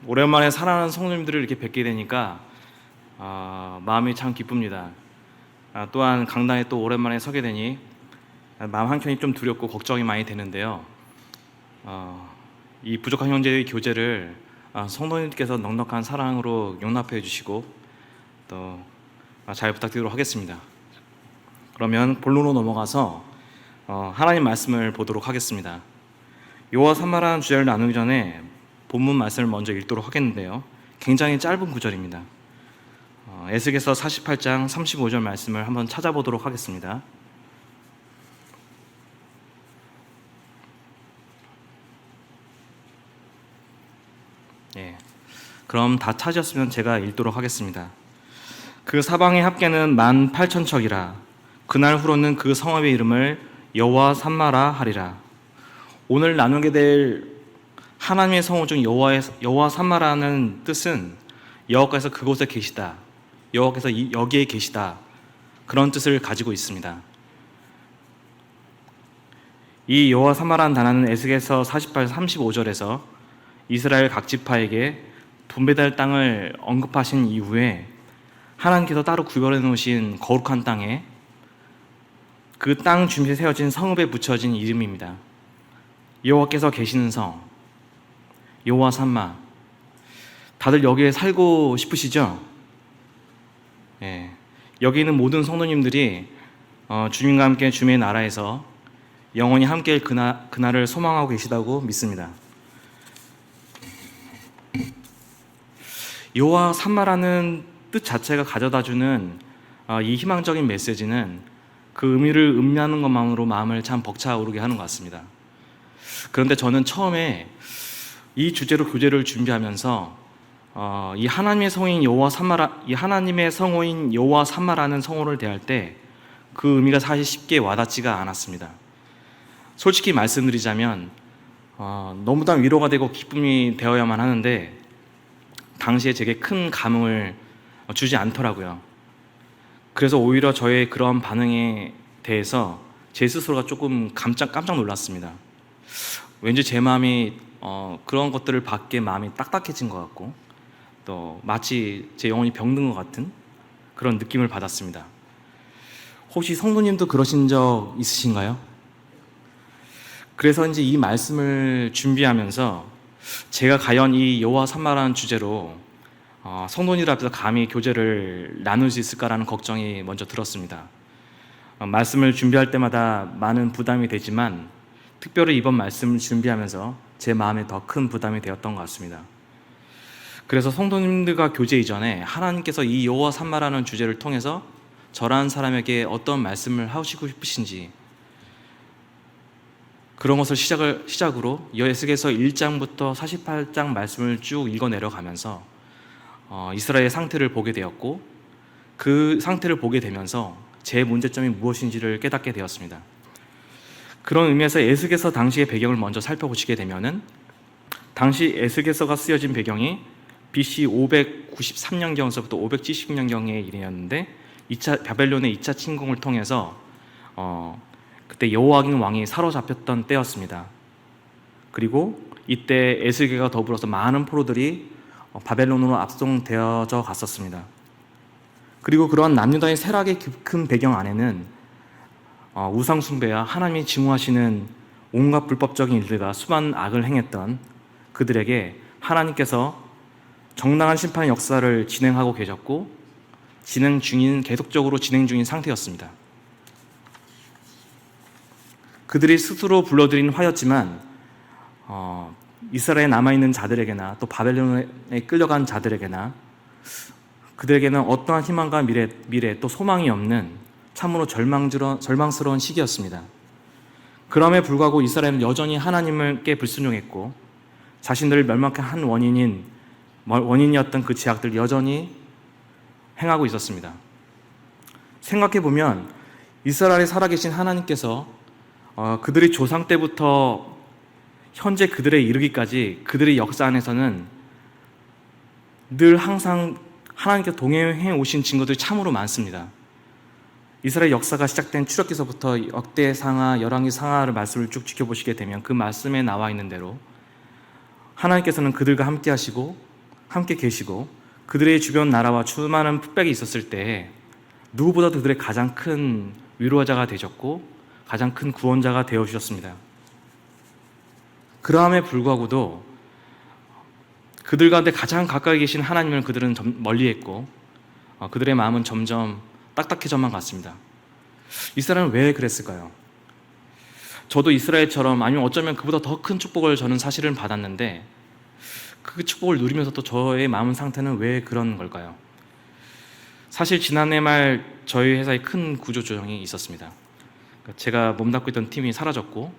오랜만에 사랑하는 성도님들을 이렇게 뵙게 되니까 마음이 참 기쁩니다. 또한 강단에 또 오랜만에 서게 되니 마음 한켠이 좀 두렵고 걱정이 많이 되는데요. 이 부족한 형제의 교제를 성도님께서 넉넉한 사랑으로 용납해 주시고 또 잘 부탁드리도록 하겠습니다. 그러면 본론으로 넘어가서 하나님 말씀을 보도록 하겠습니다. 여호와 삼마라는 주제를 나누기 전에 본문 말씀을 먼저 읽도록 하겠는데요. 굉장히 짧은 구절입니다. 에스겔서 48장 35절 말씀을 한번 찾아보도록 하겠습니다. 그럼 다 찾으셨으면 제가 읽도록 하겠습니다. 그 사방의 합계는 18,000척이라. 그날 후로는 그 성읍의 이름을 여호와 삼마라 하리라. 오늘 나누게 될 하나님의 성읍 중 여호와 삼마라는 뜻은 여호와께서 그곳에 계시다, 여호와께서 여기에 계시다, 그런 뜻을 가지고 있습니다. 이 여호와 삼마라는 단어는 에스겔서 48, 35절에서 이스라엘 각 지파에게 분배될 땅을 언급하신 이후에 하나님께서 따로 구별해 놓으신 거룩한 땅에 그 땅 중심에 세워진 성읍에 붙여진 이름입니다. 여호와께서 계시는 성, 여호와 삼마. 다들 여기에 살고 싶으시죠? 여기 있는 모든 성도님들이 주님과 함께 주님의 나라에서 영원히 함께할 그날을 소망하고 계시다고 믿습니다. 여호와 삼마라는 뜻 자체가 가져다주는 이 희망적인 메시지는 그 의미를 음미하는 것만으로 마음을 참 벅차오르게 하는 것 같습니다. 그런데 저는 처음에 이 주제로 교제를 준비하면서 이 하나님의 성인 여호와 삼마라, 이 하나님의 성호인 여호와 삼마라는 성호를 대할 때 그 의미가 사실 쉽게 와닿지가 않았습니다. 솔직히 말씀드리자면 너무나 위로가 되고 기쁨이 되어야만 하는데 당시에 제게 큰 감흥을 주지 않더라고요. 그래서 오히려 저의 그런 반응에 대해서 제 스스로가 조금 깜짝 놀랐습니다. 왠지 제 마음이 그런 것들을 받기에 마음이 딱딱해진 것 같고 또 마치 제 영혼이 병든 것 같은 그런 느낌을 받았습니다. 혹시 성도님도 그러신 적 있으신가요? 그래서 이제 이 말씀을 준비하면서 제가 과연 이 여호와 삼마라는 주제로 성도님들 앞에서 감히 교제를 나눌 수 있을까라는 걱정이 먼저 들었습니다. 말씀을 준비할 때마다 많은 부담이 되지만 특별히 이번 말씀을 준비하면서 제 마음에 더 큰 부담이 되었던 것 같습니다. 그래서 성도님들과 교제 이전에 하나님께서 이 여호와 삼마라는 주제를 통해서 저라는 사람에게 어떤 말씀을 하시고 싶으신지 그런 것을 시작으로 에스겔서 1장부터 48장 말씀을 쭉 읽어 내려가면서 이스라엘의 상태를 보게 되었고 그 상태를 보게 되면서 제 문제점이 무엇인지를 깨닫게 되었습니다. 그런 의미에서 에스겔서 당시의 배경을 먼저 살펴보시게 되면은 당시 에스겔서가 쓰여진 배경이 BC 593년경서부터 570년경의 일이었는데 바벨론의 2차 침공을 통해서 그때 여호야긴 왕이 사로잡혔던 때였습니다. 그리고 이때 에스겔과 더불어서 많은 포로들이 바벨론으로 압송되어져 갔었습니다. 그리고 그러한 남유다의 쇠락의 깊은 배경 안에는 우상 숭배와 하나님이 증오하시는 온갖 불법적인 일들과 수많은 악을 행했던 그들에게 하나님께서 정당한 심판의 역사를 진행하고 계셨고 계속적으로 진행 중인 상태였습니다. 그들이 스스로 불러들인 화였지만 이스라엘에 남아있는 자들에게나 또 바벨론에 끌려간 자들에게나 그들에게는 어떠한 희망과 미래 또 소망이 없는 참으로 절망스러운 시기였습니다. 그럼에 불구하고 이스라엘은 여전히 하나님께 불순종했고 자신들을 멸망케 한 원인이었던 그 죄악들을 여전히 행하고 있었습니다. 생각해보면 이스라엘에 살아계신 하나님께서 그들의 조상 때부터 현재 그들에 이르기까지 그들의 역사 안에서는 늘 항상 하나님께 동행해 오신 증거들이 참으로 많습니다. 이스라엘 역사가 시작된 출애굽기서부터 역대상하, 열왕기 상하를 말씀을 쭉 지켜보시게 되면 그 말씀에 나와 있는 대로 하나님께서는 그들과 함께 하시고 함께 계시고 그들의 주변 나라와 수많은 풋백이 있었을 때 누구보다도 그들의 가장 큰 위로자가 되셨고 가장 큰 구원자가 되어주셨습니다. 그러함에 불구하고도 그들 가운데 가장 가까이 계신 하나님을 그들은 멀리했고 그들의 마음은 점점 딱딱해져만 갔습니다. 이스라엘은 왜 그랬을까요? 저도 이스라엘처럼 아니면 어쩌면 그보다 더 큰 축복을 저는 사실은 받았는데 그 축복을 누리면서 또 저의 마음 상태는 왜 그런 걸까요? 사실 지난해 말 저희 회사에 큰 구조조정이 있었습니다. 제가 몸담고 있던 팀이 사라졌고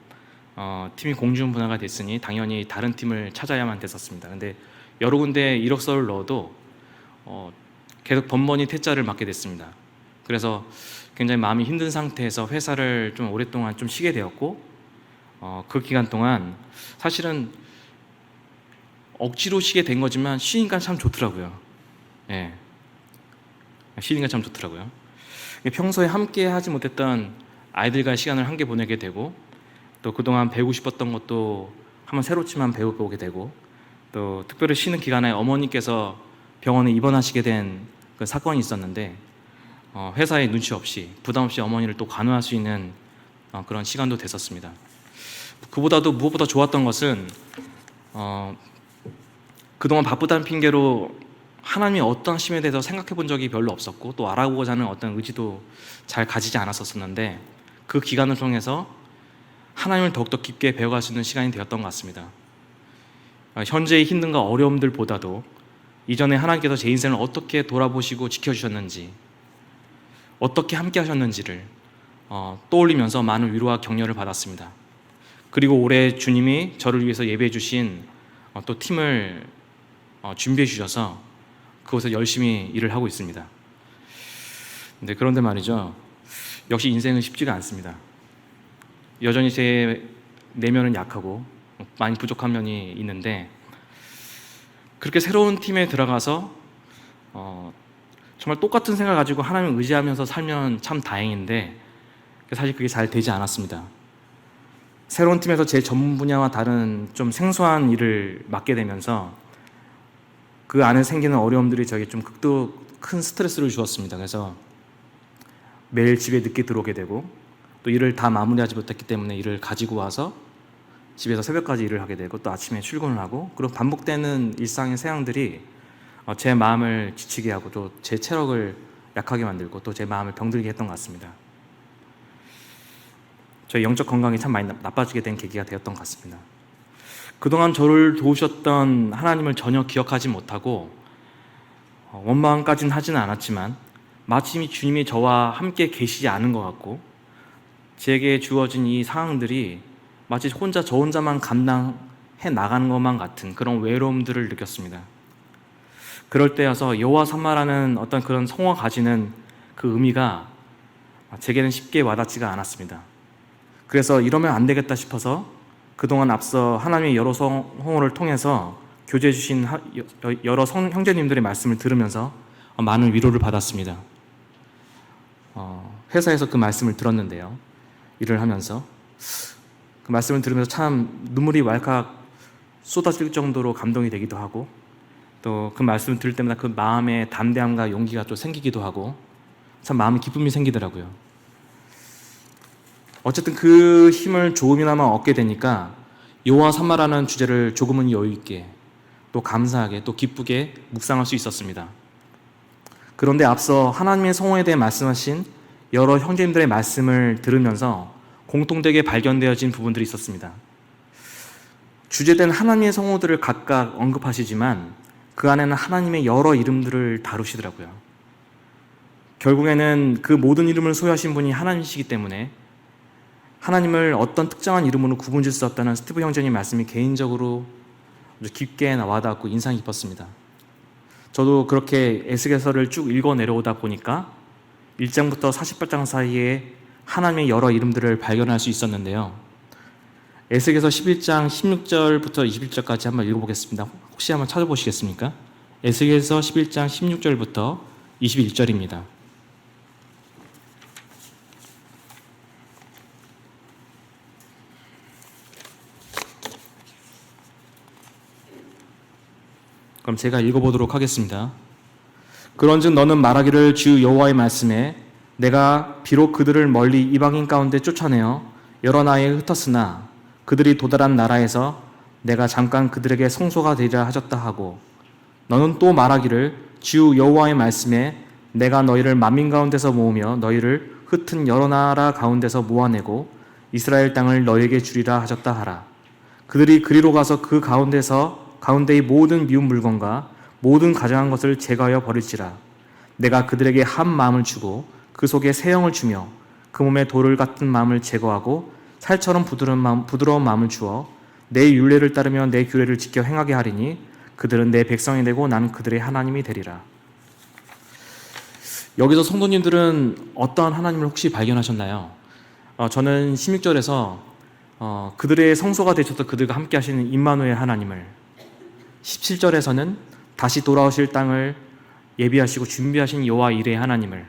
팀이 공중분해가 됐으니 당연히 다른 팀을 찾아야만 됐었습니다. 근데 여러 군데 이력서를 넣어도 계속 번번이 퇴짜를 맞게 됐습니다. 그래서 굉장히 마음이 힘든 상태에서 회사를 좀 오랫동안 좀 쉬게 되었고 그 기간 동안 사실은 억지로 쉬게 된 거지만 쉬니까 참 좋더라고요. 예, 쉬니까 참 좋더라고요. 평소에 함께 하지 못했던 아이들과 시간을 함께 보내게 되고 또 그동안 배우고 싶었던 것도 한번 새롭지만 배워보게 되고 또 특별히 쉬는 기간에 어머니께서 병원에 입원하시게 된 그 사건이 있었는데 회사의 눈치 없이 부담 없이 어머니를 또 간호할 수 있는 그런 시간도 됐었습니다. 그보다도 무엇보다 좋았던 것은 그동안 바쁘다는 핑계로 하나님이 어떤 하심에 대해서 생각해 본 적이 별로 없었고 또 알아보고자 하는 어떤 의지도 잘 가지지 않았었는데 그 기간을 통해서 하나님을 더욱더 깊게 배워갈 수 있는 시간이 되었던 것 같습니다. 현재의 힘듦과 어려움들보다도 이전에 하나님께서 제 인생을 어떻게 돌아보시고 지켜주셨는지 어떻게 함께 하셨는지를 떠올리면서 많은 위로와 격려를 받았습니다. 그리고 올해 주님이 저를 위해서 예배해 주신 또 팀을 준비해 주셔서 그곳에 열심히 일을 하고 있습니다. 그런데 말이죠, 역시 인생은 쉽지가 않습니다. 여전히 제 내면은 약하고 많이 부족한 면이 있는데 그렇게 새로운 팀에 들어가서 정말 똑같은 생각을 가지고 하나님을 의지하면서 살면 참 다행인데 사실 그게 잘 되지 않았습니다. 새로운 팀에서 제 전문 분야와 다른 좀 생소한 일을 맡게 되면서 그 안에 생기는 어려움들이 저에게 좀 극도 큰 스트레스를 주었습니다. 그래서 매일 집에 늦게 들어오게 되고 또 일을 다 마무리하지 못했기 때문에 일을 가지고 와서 집에서 새벽까지 일을 하게 되고 또 아침에 출근을 하고 그리고 반복되는 일상의 상황들이 제 마음을 지치게 하고 또 제 체력을 약하게 만들고 또 제 마음을 병들게 했던 것 같습니다. 저희 영적 건강이 참 많이 나빠지게 된 계기가 되었던 것 같습니다. 그동안 저를 도우셨던 하나님을 전혀 기억하지 못하고 원망까지는 하지는 않았지만 마치 주님이 저와 함께 계시지 않은 것 같고 제게 주어진 이 상황들이 마치 저 혼자만 감당해 나가는 것만 같은 그런 외로움들을 느꼈습니다. 그럴 때여서 여호와 삼마라는 어떤 그런 성어가 가지는 그 의미가 제게는 쉽게 와닿지가 않았습니다. 그래서 이러면 안 되겠다 싶어서 그동안 앞서 하나님의 여러 성호를 통해서 교제해 주신 여러 형제님들의 말씀을 들으면서 많은 위로를 받았습니다. 회사에서 그 말씀을 들었는데요. 일을 하면서 그 말씀을 들으면서 참 눈물이 왈칵 쏟아질 정도로 감동이 되기도 하고 또 그 말씀을 들을 때마다 그 마음의 담대함과 용기가 또 생기기도 하고 참 마음에 기쁨이 생기더라고요. 어쨌든 그 힘을 조금이나마 얻게 되니까 여호와 삼마라는 주제를 조금은 여유 있게 또 감사하게 또 기쁘게 묵상할 수 있었습니다. 그런데 앞서 하나님의 성호에 대해 말씀하신 여러 형제님들의 말씀을 들으면서 공통되게 발견되어진 부분들이 있었습니다. 주제된 하나님의 성호들을 각각 언급하시지만 그 안에는 하나님의 여러 이름들을 다루시더라고요. 결국에는 그 모든 이름을 소유하신 분이 하나님이시기 때문에 하나님을 어떤 특정한 이름으로 구분질 수 없다는 스티브 형제님 말씀이 개인적으로 아주 깊게 와닿았고 인상 깊었습니다. 저도 그렇게 에스겔서를 쭉 읽어 내려오다 보니까 1장부터 48장 사이에 하나님의 여러 이름들을 발견할 수 있었는데요. 에스겔서 11장 16절부터 21절까지 한번 읽어보겠습니다. 혹시 한번 찾아보시겠습니까? 에스겔서 11장 16절부터 21절입니다. 그럼 제가 읽어보도록 하겠습니다. 그런즉 너는 말하기를 주 여호와의 말씀에 내가 비록 그들을 멀리 이방인 가운데 쫓아내어 여러 나라에 흩었으나 그들이 도달한 나라에서 내가 잠깐 그들에게 성소가 되리라 하셨다 하고 너는 또 말하기를 주 여호와의 말씀에 내가 너희를 만민 가운데서 모으며 너희를 흩은 여러 나라 가운데서 모아내고 이스라엘 땅을 너희에게 주리라 하셨다 하라. 그들이 그리로 가서 그 가운데의 모든 미운 물건과 모든 가증한 것을 제거하여 버릴지라. 내가 그들에게 한 마음을 주고 그 속에 새 영을 주며 그 몸에 돌을 같은 마음을 제거하고 살처럼 부드러운 마음을 주어 내 율례를 따르며 내 규례를 지켜 행하게 하리니 그들은 내 백성이 되고 나는 그들의 하나님이 되리라. 여기서 성도님들은 어떠한 하나님을 혹시 발견하셨나요? 저는 16절에서 그들의 성소가 되셔서 그들과 함께 하시는 임마누엘 하나님을, 17절에서는 다시 돌아오실 땅을 예비하시고 준비하신 여호와 이레의 하나님을,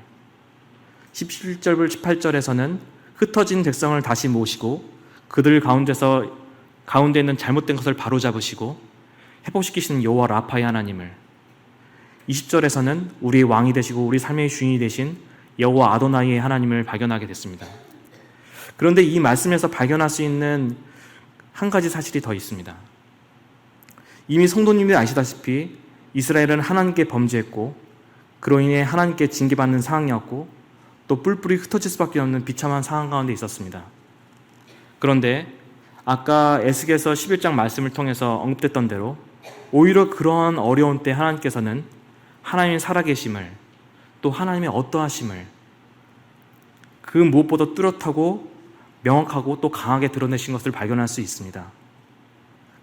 17절, 18절에서는 흩어진 백성을 다시 모으시고 그들 가운데 있는 잘못된 것을 바로잡으시고 회복시키시는 여호와 라파의 하나님을, 20절에서는 우리의 왕이 되시고 우리 삶의 주인이 되신 여호와 아도나이의 하나님을 발견하게 됐습니다. 그런데 이 말씀에서 발견할 수 있는 한 가지 사실이 더 있습니다. 이미 성도님들이 아시다시피 이스라엘은 하나님께 범죄했고 그로 인해 하나님께 징계받는 상황이었고 또 뿔뿔이 흩어질 수밖에 없는 비참한 상황 가운데 있었습니다. 그런데 아까 에스겔서 11장 말씀을 통해서 언급됐던 대로 오히려 그러한 어려운 때 하나님께서는 하나님의 살아계심을, 또 하나님의 어떠하심을 그 무엇보다 뚜렷하고 명확하고 또 강하게 드러내신 것을 발견할 수 있습니다.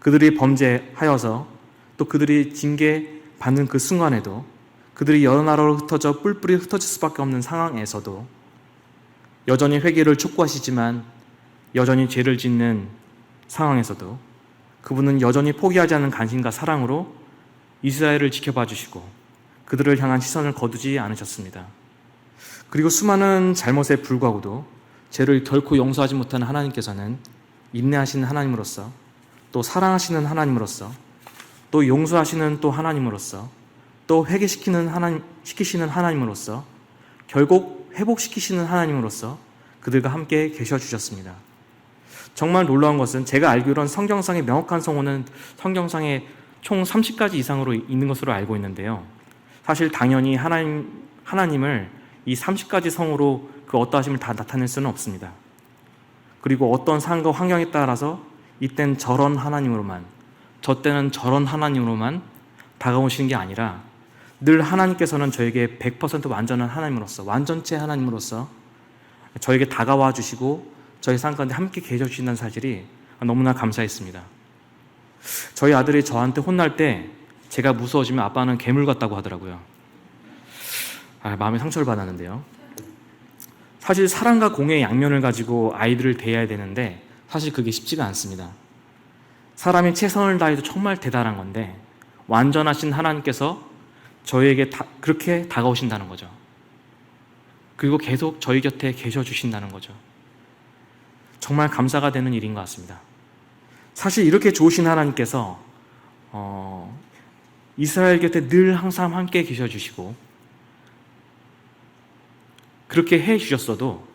그들이 범죄하여서 또 그들이 징계받는 그 순간에도 그들이 여러 나라로 흩어져 뿔뿔이 흩어질 수밖에 없는 상황에서도 여전히 회개를 촉구하시지만 여전히 죄를 짓는 상황에서도 그분은 여전히 포기하지 않는 간신과 사랑으로 이스라엘을 지켜봐 주시고 그들을 향한 시선을 거두지 않으셨습니다. 그리고 수많은 잘못에 불구하고도 죄를 결코 용서하지 못하는 하나님께서는 인내하시는 하나님으로서 또 사랑하시는 하나님으로서 또 용서하시는 또 하나님으로서 또 회개시키시는 하나님으로서 결국 회복시키시는 하나님으로서 그들과 함께 계셔 주셨습니다. 정말 놀라운 것은 제가 알기로는 성경상의 명확한 성호는 성경상에 총 30가지 이상으로 있는 것으로 알고 있는데요. 사실 당연히 하나님을 이 30가지 성으로 그 어떠하심을 다 나타낼 수는 없습니다. 그리고 어떤 상황과 환경에 따라서 이땐 저런 하나님으로만, 저 때는 저런 하나님으로만 다가오시는 게 아니라 늘 하나님께서는 저에게 100% 완전한 하나님으로서, 완전체 하나님으로서 저에게 다가와 주시고 저희 삶 가운데 함께 계셔 주신다는 사실이 너무나 감사했습니다. 저희 아들이 저한테 혼날 때 제가 무서워지면 아빠는 괴물 같다고 하더라고요. 마음에 상처를 받았는데요. 사실 사랑과 공의 양면을 가지고 아이들을 대해야 되는데 사실 그게 쉽지가 않습니다. 사람이 최선을 다해도 정말 대단한 건데 완전하신 하나님께서 저희에게 그렇게 다가오신다는 거죠. 그리고 계속 저희 곁에 계셔 주신다는 거죠. 정말 감사가 되는 일인 것 같습니다. 사실 이렇게 좋으신 하나님께서 이스라엘 곁에 늘 항상 함께 계셔 주시고 그렇게 해 주셨어도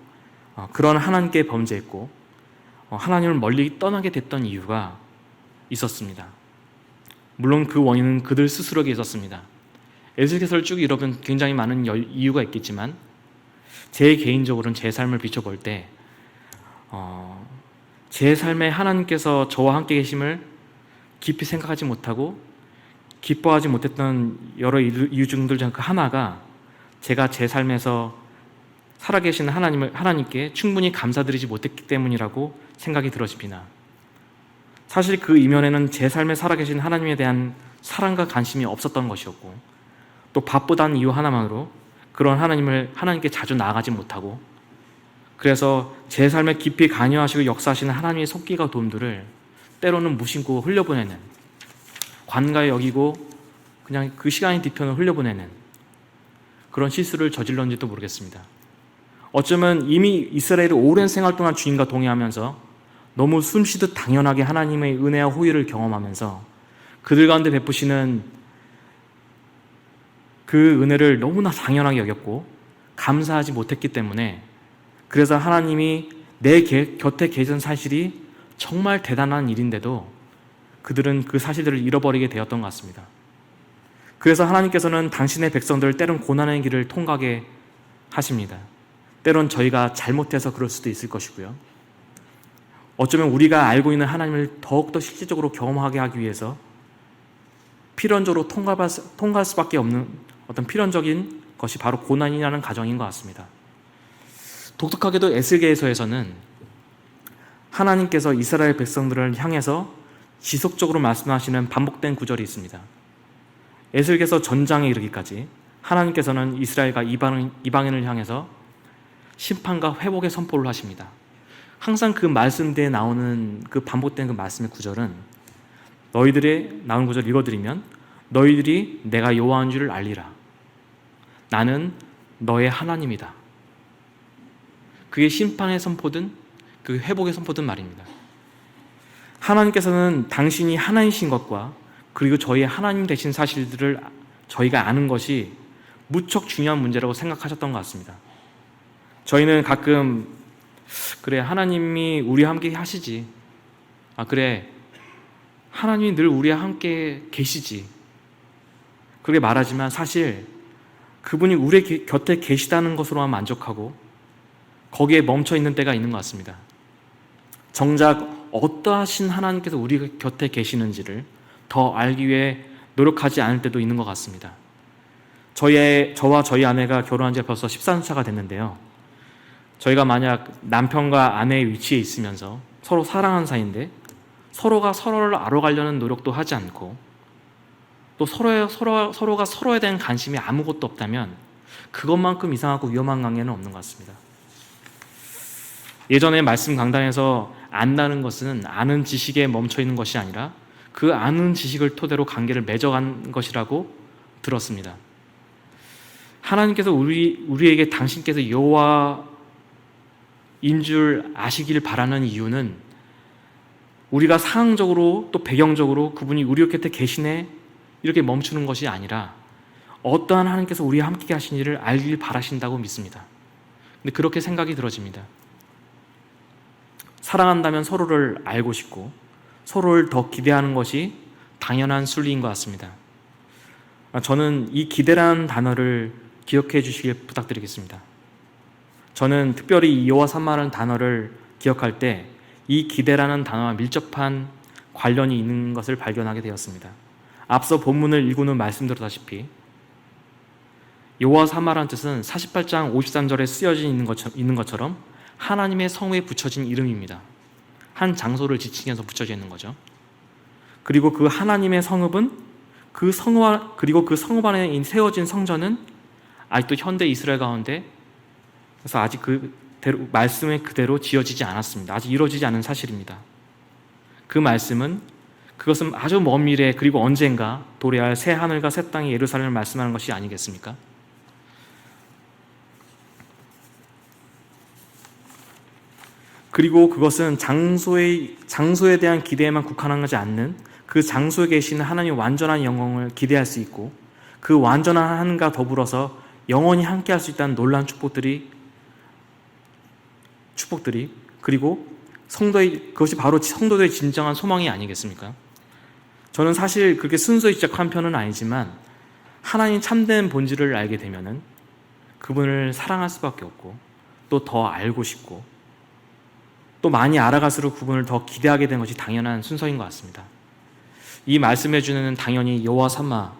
그런 하나님께 범죄했고 하나님을 멀리 떠나게 됐던 이유가 있었습니다. 물론 그 원인은 그들 스스로에게 있었습니다. 에스겔서를 쭉 읽어보면 굉장히 많은 이유가 있겠지만 제 개인적으로는 제 삶을 비춰볼 때 제 삶에 하나님께서 저와 함께 계심을 깊이 생각하지 못하고 기뻐하지 못했던 여러 이유 중들 중 그 하나가 제가 제 삶에서 살아계신 하나님께 충분히 감사드리지 못했기 때문이라고 생각이 들어집니다. 사실 그 이면에는 제 삶에 살아계신 하나님에 대한 사랑과 관심이 없었던 것이었고 또 바쁘다는 이유 하나만으로 그런 하나님께 자주 나아가지 못하고 그래서 제 삶에 깊이 관여하시고 역사하시는 하나님의 손길과 도움들을 때로는 무심코 흘려보내는 관가에 여기고 그냥 그 시간의 뒤편을 흘려보내는 그런 실수를 저질렀는지도 모르겠습니다. 어쩌면 이미 이스라엘이 오랜 생활 동안 주님과 동행하면서 너무 숨쉬듯 당연하게 하나님의 은혜와 호의를 경험하면서 그들 가운데 베푸시는 그 은혜를 너무나 당연하게 여겼고 감사하지 못했기 때문에, 그래서 하나님이 내 곁에 계신 사실이 정말 대단한 일인데도 그들은 그 사실들을 잃어버리게 되었던 것 같습니다. 그래서 하나님께서는 당신의 백성들을 때론 고난의 길을 통과하게 하십니다. 때론 저희가 잘못해서 그럴 수도 있을 것이고요. 어쩌면 우리가 알고 있는 하나님을 더욱더 실질적으로 경험하게 하기 위해서 필연적으로 통과할 수밖에 없는 어떤 필연적인 것이 바로 고난이라는 과정인 것 같습니다. 독특하게도 에스겔서에서는 하나님께서 이스라엘 백성들을 향해서 지속적으로 말씀하시는 반복된 구절이 있습니다. 에스겔서 전장에 이르기까지 하나님께서는 이스라엘과 이방인을 향해서 심판과 회복의 선포를 하십니다. 항상 그 말씀대에 나오는 그 반복된 그 말씀의 구절은, 너희들의 나온 구절 읽어드리면, 너희들이 내가 여호와인 줄을 알리라. 나는 너의 하나님이다. 그게 심판의 선포든 그 회복의 선포든 말입니다. 하나님께서는 당신이 하나이신 것과 그리고 저희의 하나님 되신 사실들을 저희가 아는 것이 무척 중요한 문제라고 생각하셨던 것 같습니다. 저희는 가끔 그래, 하나님이 우리와 함께 하시지, 그래, 하나님이 늘 우리와 함께 계시지, 그렇게 말하지만 사실 그분이 우리 곁에 계시다는 것으로만 만족하고 거기에 멈춰 있는 때가 있는 것 같습니다. 정작 어떠하신 하나님께서 우리 곁에 계시는지를 더 알기 위해 노력하지 않을 때도 있는 것 같습니다. 저와 저희 아내가 결혼한 지 벌써 13차가 됐는데요. 저희가 만약 남편과 아내의 위치에 있으면서 서로 사랑하는 사이인데 서로가 서로를 알아가려는 노력도 하지 않고 또 서로가 서로에 대한 관심이 아무것도 없다면 그것만큼 이상하고 위험한 관계는 없는 것 같습니다. 예전에 말씀 강단에서 안다는 것은 아는 지식에 멈춰 있는 것이 아니라 그 아는 지식을 토대로 관계를 맺어간 것이라고 들었습니다. 하나님께서 우리에게 당신께서 여호와인 줄 아시길 바라는 이유는 우리가 상황적으로 또 배경적으로 그분이 우리 곁에 계시네 이렇게 멈추는 것이 아니라 어떠한 하나님께서 우리와 함께 하신 일을 알길 바라신다고 믿습니다. 근데 그렇게 생각이 들어집니다. 사랑한다면 서로를 알고 싶고 서로를 더 기대하는 것이 당연한 순리인 것 같습니다. 저는 이 기대라는 단어를 기억해 주시길 부탁드리겠습니다. 저는 특별히 이 여호와 삼마라는 단어를 기억할 때 이 기대라는 단어와 밀접한 관련이 있는 것을 발견하게 되었습니다. 앞서 본문을 읽은 후 말씀드렸다시피 여호와 삼마라는 뜻은 48장 53절에 쓰여져 있는 것처럼 하나님의 성에 붙여진 이름입니다. 한 장소를 지칭해서 붙여져 있는 거죠. 그리고 그 하나님의 성읍은 그리고 그 성읍 안에 세워진 성전은 아직도 현대 이스라엘 가운데 그래서 아직 말씀의 그대로 지어지지 않았습니다. 아직 이루어지지 않은 사실입니다. 그 말씀은 그것은 아주 먼 미래 그리고 언젠가 도래할 새 하늘과 새 땅의 예루살렘을 말씀하는 것이 아니겠습니까? 그리고 그것은 장소에 대한 기대에만 국한하지 않는 그 장소에 계시는 하나님의 완전한 영광을 기대할 수 있고 그 완전한 하나님과 더불어서 영원히 함께할 수 있다는 놀라운 축복들이 그리고 그것이 바로 성도들의 진정한 소망이 아니겠습니까? 저는 사실 그렇게 순수히 시작한 편은 아니지만 하나님 참된 본질을 알게 되면은 그분을 사랑할 수밖에 없고 또 더 알고 싶고 또 많이 알아갈수록 그분을 더 기대하게 되는 것이 당연한 순서인 것 같습니다. 이 말씀해 주는 당연히 여호와 삼마,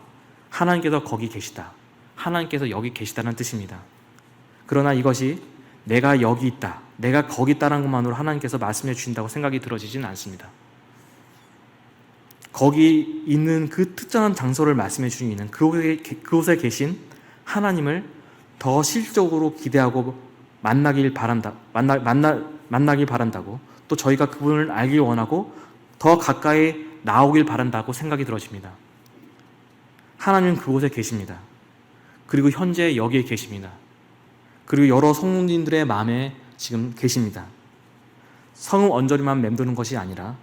하나님께서 거기 계시다, 하나님께서 여기 계시다는 뜻입니다. 그러나 이것이 내가 여기 있다, 내가 거기 있다는 것만으로 하나님께서 말씀해 주신다고 생각이 들어지진 않습니다. 거기 있는 그 특정한 장소를 말씀해 주시는 그곳에 계신 하나님을 더 실적으로 기대하고 만나길 바란다고 또 저희가 그분을 알길 원하고 더 가까이 나오길 바란다고 생각이 들어집니다. 하나님은 그곳에 계십니다. 그리고 현재 여기에 계십니다. 그리고 여러 성도님들의 마음에 지금 계십니다. 성읍 언저리만 맴도는 것이 아니라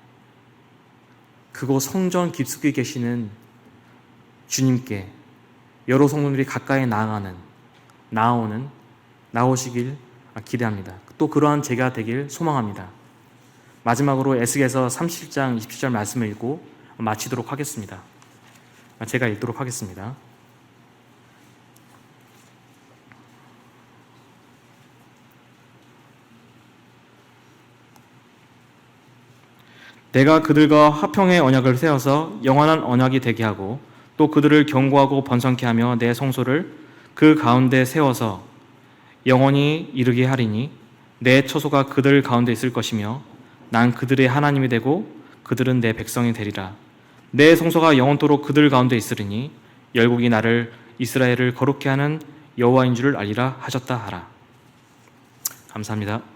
그곳 성전 깊숙이 계시는 주님께 여러 성도들이 가까이 나오시길 기대합니다. 또 그러한 제가 되길 소망합니다. 마지막으로 에스겔서 37장 27절 말씀을 읽고 마치도록 하겠습니다. 제가 읽도록 하겠습니다. 내가 그들과 화평의 언약을 세워서 영원한 언약이 되게 하고 또 그들을 견고하고 번성케 하며 내 성소를 그 가운데 세워서 영원히 이르게 하리니 내 처소가 그들 가운데 있을 것이며 난 그들의 하나님이 되고 그들은 내 백성이 되리라. 내 성소가 영원토록 그들 가운데 있으리니 열국이 나를 이스라엘을 거룩케 하는 여호와인 줄을 알리라 하셨다 하라. 감사합니다.